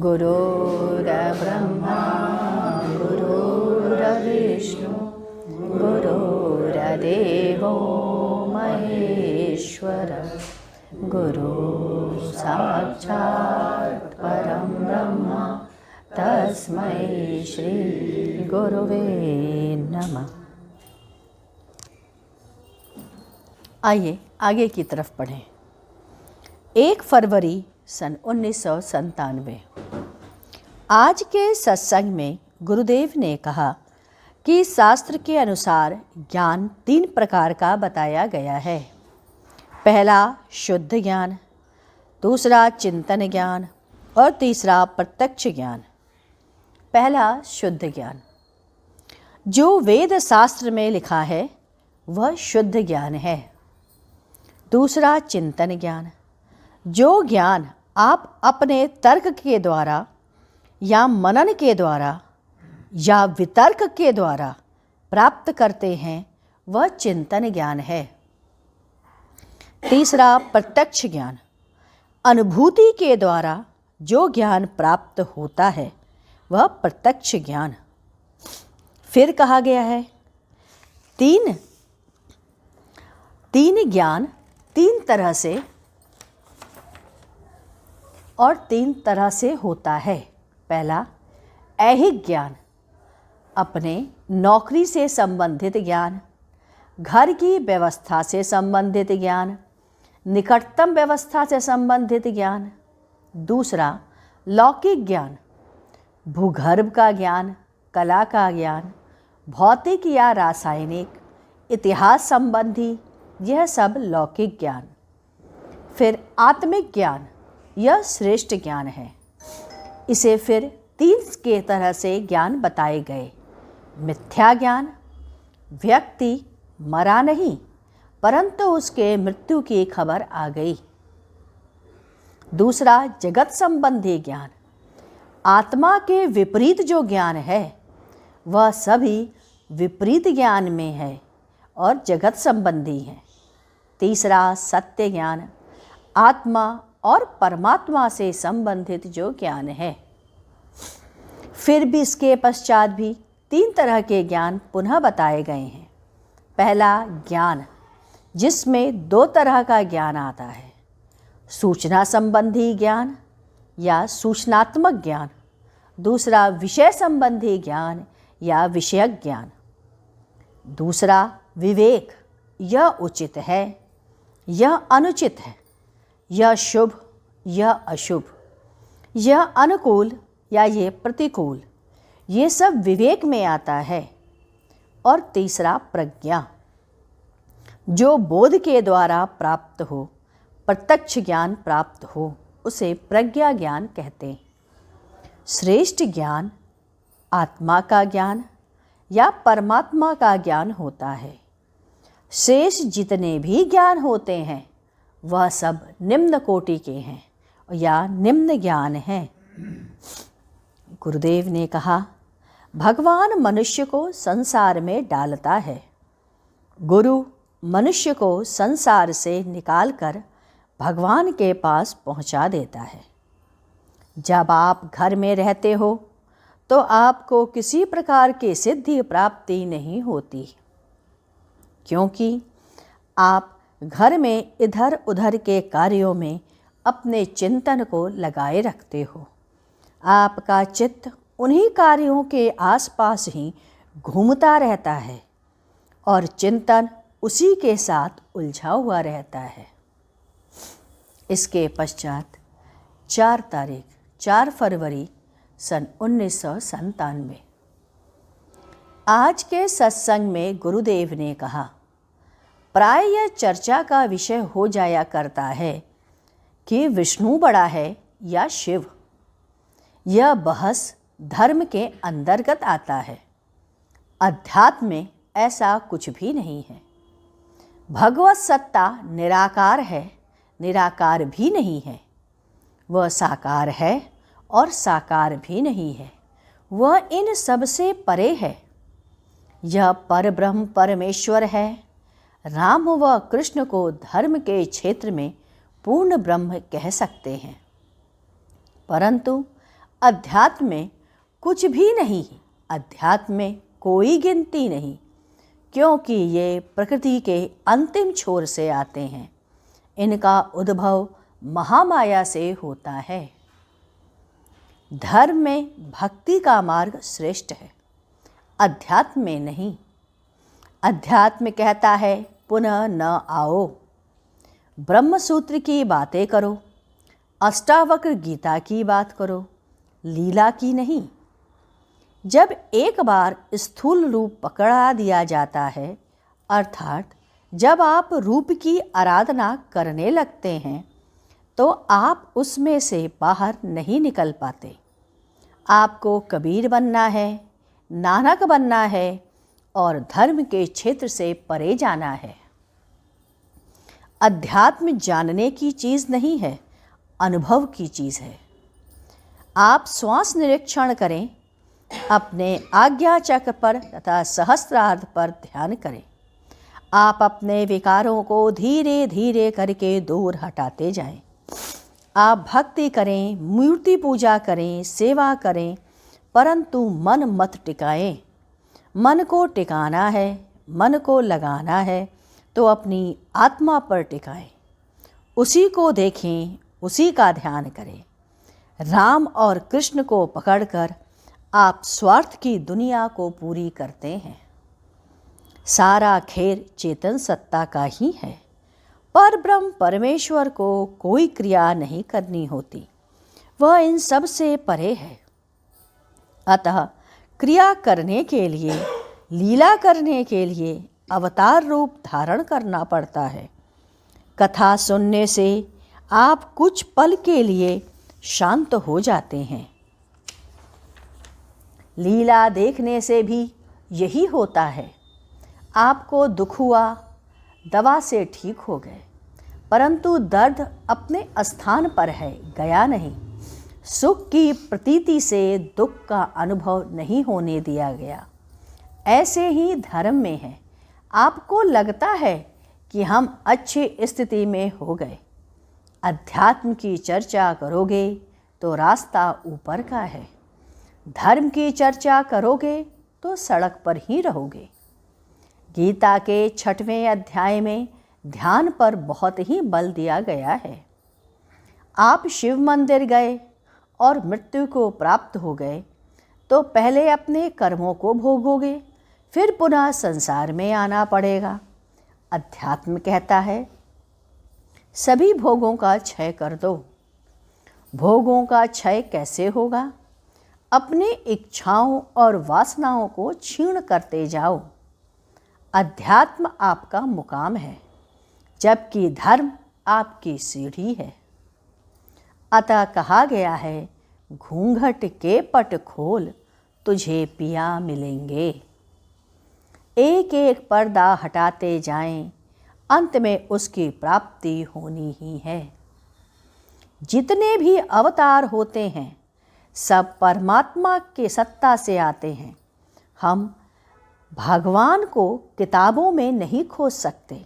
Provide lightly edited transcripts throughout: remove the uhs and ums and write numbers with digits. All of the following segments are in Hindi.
गुरुर्ब्रह्मा गुरुर्विष्णु गुरुर्देवो महेश्वर गुरु साक्षात् परं ब्रह्म तस्मै श्री गुरुवे नमः। आइए आगे की तरफ पढ़ें। 1 फरवरी सन 1997। आज के सत्संग में गुरुदेव ने कहा कि शास्त्र के अनुसार ज्ञान 3 प्रकार का बताया गया है। पहला शुद्ध ज्ञान, दूसरा चिंतन ज्ञान और तीसरा प्रत्यक्ष ज्ञान। पहला शुद्ध ज्ञान। जो वेद शास्त्र में लिखा है वह शुद्ध ज्ञान है। दूसरा चिंतन ज्ञान। जो ज्ञान आप अपने तर्क के द्वारा या मनन के द्वारा या वितर्क के द्वारा प्राप्त करते हैं वह चिंतन ज्ञान है। तीसरा प्रत्यक्ष ज्ञान। अनुभूति के द्वारा जो ज्ञान प्राप्त होता है वह प्रत्यक्ष ज्ञान। फिर कहा गया है तीन ज्ञान 3 तरह से और 3 तरह से होता है। पहला ऐहिक ज्ञान, अपने नौकरी से संबंधित ज्ञान, घर की व्यवस्था से संबंधित ज्ञान, निकटतम व्यवस्था से संबंधित ज्ञान। दूसरा लौकिक ज्ञान, भूगर्भ का ज्ञान, कला का ज्ञान, भौतिक या रासायनिक, इतिहास संबंधी, यह सब लौकिक ज्ञान। फिर आत्मिक ज्ञान, यह श्रेष्ठ ज्ञान है। इसे फिर 3 के तरह से ज्ञान बताए गए। मिथ्या ज्ञान, व्यक्ति मरा नहीं परंतु उसके मृत्यु की खबर आ गई। दूसरा जगत संबंधी ज्ञान, आत्मा के विपरीत जो ज्ञान है वह सभी विपरीत ज्ञान में है और जगत संबंधी है। तीसरा सत्य ज्ञान, आत्मा और परमात्मा से संबंधित जो ज्ञान है। फिर भी इसके पश्चात भी 3 तरह के ज्ञान पुनः बताए गए हैं। पहला ज्ञान, जिसमें 2 तरह का ज्ञान आता है, सूचना संबंधी ज्ञान या सूचनात्मक ज्ञान। दूसरा विषय संबंधी ज्ञान या विषयक ज्ञान। दूसरा विवेक, यह उचित है, यह अनुचित है, यह शुभ, यह अशुभ, यह अनुकूल या ये प्रतिकूल, ये सब विवेक में आता है। और तीसरा प्रज्ञा, जो बोध के द्वारा प्राप्त हो, प्रत्यक्ष ज्ञान प्राप्त हो, उसे प्रज्ञा ज्ञान कहते हैं। श्रेष्ठ ज्ञान आत्मा का ज्ञान या परमात्मा का ज्ञान होता है। शेष जितने भी ज्ञान होते हैं वह सब निम्न कोटि के हैं या निम्न ज्ञान हैं। गुरुदेव ने कहा, भगवान मनुष्य को संसार में डालता है। गुरु मनुष्य को संसार से निकालकर भगवान के पास पहुंचा देता है। जब आप घर में रहते हो तो आपको किसी प्रकार की सिद्धि प्राप्ति नहीं होती, क्योंकि आप घर में इधर उधर के कार्यों में अपने चिंतन को लगाए रखते हो। आपका चित्त उन्हीं कार्यों के आसपास ही घूमता रहता है और चिंतन उसी के साथ उलझा हुआ रहता है। इसके पश्चात 4 फरवरी सन 1997। आज के सत्संग में गुरुदेव ने कहा, प्राय यह चर्चा का विषय हो जाया करता है कि विष्णु बड़ा है या शिव। यह बहस धर्म के अंतर्गत आता है। अध्यात्म में ऐसा कुछ भी नहीं है। भगवत सत्ता निराकार है, निराकार भी नहीं है। वह साकार है और साकार भी नहीं है। वह इन सब से परे है। यह परब्रह्म परमेश्वर है। राम व कृष्ण को धर्म के क्षेत्र में पूर्ण ब्रह्म कह सकते हैं, परंतु अध्यात्म में कुछ भी नहीं, अध्यात्म में कोई गिनती नहीं, क्योंकि ये प्रकृति के अंतिम छोर से आते हैं। इनका उद्भव महामाया से होता है। धर्म में भक्ति का मार्ग श्रेष्ठ है, अध्यात्म में नहीं। अध्यात्म कहता है पुनः न आओ, ब्रह्म सूत्र की बातें करो, अष्टावक्र गीता की बात करो, लीला की नहीं। जब एक बार स्थूल रूप पकड़ा दिया जाता है, अर्थात जब आप रूप की आराधना करने लगते हैं, तो आप उसमें से बाहर नहीं निकल पाते। आपको कबीर बनना है, नानक बनना है और धर्म के क्षेत्र से परे जाना है। अध्यात्म जानने की चीज़ नहीं है, अनुभव की चीज़ है। आप श्वास निरीक्षण करें, अपने आज्ञा चक्र पर तथा सहस्त्रार्थ पर ध्यान करें। आप अपने विकारों को धीरे धीरे करके दूर हटाते जाएं। आप भक्ति करें, मूर्ति पूजा करें, सेवा करें, परंतु मन मत टिकाएं। मन को टिकाना है, मन को लगाना है तो अपनी आत्मा पर टिकाएं, उसी को देखें, उसी का ध्यान करें। राम और कृष्ण को पकड़कर आप स्वार्थ की दुनिया को पूरी करते हैं। सारा खेल चेतन सत्ता का ही है। पर ब्रह्म परमेश्वर को कोई क्रिया नहीं करनी होती, वह इन सब से परे है। अतः क्रिया करने के लिए, लीला करने के लिए अवतार रूप धारण करना पड़ता है। कथा सुनने से आप कुछ पल के लिए शांत हो जाते हैं। लीला देखने से भी यही होता है। आपको दुख हुआ, दवा से ठीक हो गए, परंतु दर्द अपने स्थान पर है, गया नहीं। सुख की प्रतीति से दुख का अनुभव नहीं होने दिया गया। ऐसे ही धर्म में है। आपको लगता है कि हम अच्छी स्थिति में हो गए। अध्यात्म की चर्चा करोगे तो रास्ता ऊपर का है। धर्म की चर्चा करोगे तो सड़क पर ही रहोगे। गीता के 6वें अध्याय में ध्यान पर बहुत ही बल दिया गया है। आप शिव मंदिर गए और मृत्यु को प्राप्त हो गए तो पहले अपने कर्मों को भोगोगे, फिर पुनः संसार में आना पड़ेगा। अध्यात्म कहता है सभी भोगों का क्षय कर दो। भोगों का क्षय कैसे होगा? अपनी इच्छाओं और वासनाओं को क्षीण करते जाओ। अध्यात्म आपका मुकाम है, जबकि धर्म आपकी सीढ़ी है। अतः कहा गया है, घूंघट के पट खोल, तुझे पिया मिलेंगे। एक एक पर्दा हटाते जाएं, अंत में उसकी प्राप्ति होनी ही है। जितने भी अवतार होते हैं, सब परमात्मा के सत्ता से आते हैं। हम भगवान को किताबों में नहीं खोज सकते।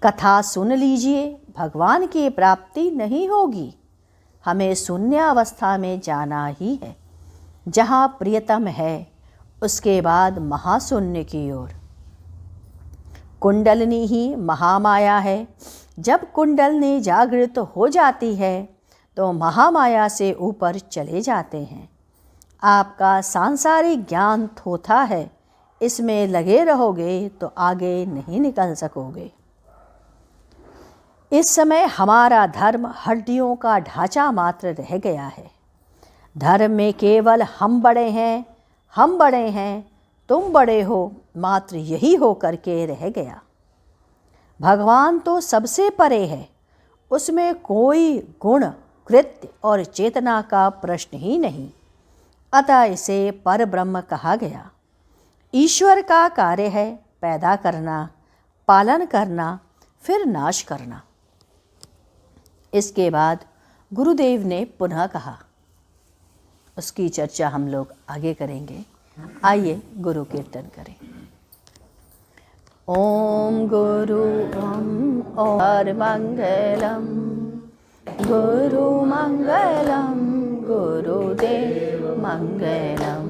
कथा सुन लीजिए, भगवान की प्राप्ति नहीं होगी। हमें शून्य अवस्था में जाना ही है, जहाँ प्रियतम है, उसके बाद महाशून्य की ओर। कुंडलनी ही महामाया है। जब कुंडलनी जागृत हो जाती है तो महामाया से ऊपर चले जाते हैं। आपका सांसारिक ज्ञान थोथा है, इसमें लगे रहोगे तो आगे नहीं निकल सकोगे। इस समय हमारा धर्म हड्डियों का ढांचा मात्र रह गया है। धर्म में केवल हम बड़े हैं, हम बड़े हैं, तुम बड़े हो, मात्र यही हो करके रह गया। भगवान तो सबसे परे है, उसमें कोई गुण, कृत्य और चेतना का प्रश्न ही नहीं। अतः इसे पर ब्रह्म कहा गया। ईश्वर का कार्य है पैदा करना, पालन करना, फिर नाश करना। इसके बाद गुरुदेव ने पुनः कहा, उसकी चर्चा हम लोग आगे करेंगे। आइए गुरु कीर्तन करें। ओम गुरु ओम और मंगलम, गुरु मंगलम, गुरुदेव मंगलम।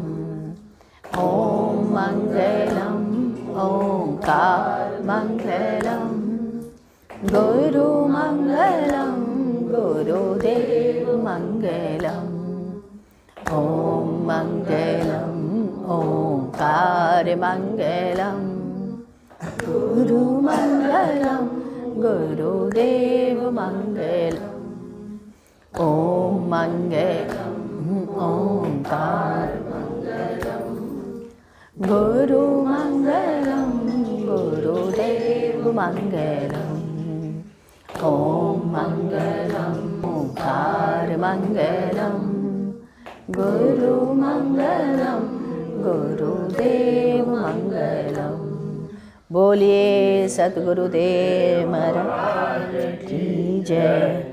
ओम मंगलम ओंकार मंगलम, गुरु मंगलम गुरुदेव मंगलम। ओम मंगलम ओंकार मंगलम, गुरु मंगलम गुरुदेव मंगलम। ओम मंगलम ओंकार मंगलम, गुरु मंगलम गुरुदेव मंगलम। ओम मंगलम ओंकार मंगलम, गुरु मंगलम गुरुदेव मंगलम। बोलिए सतगुरुदेव महाराज की जय।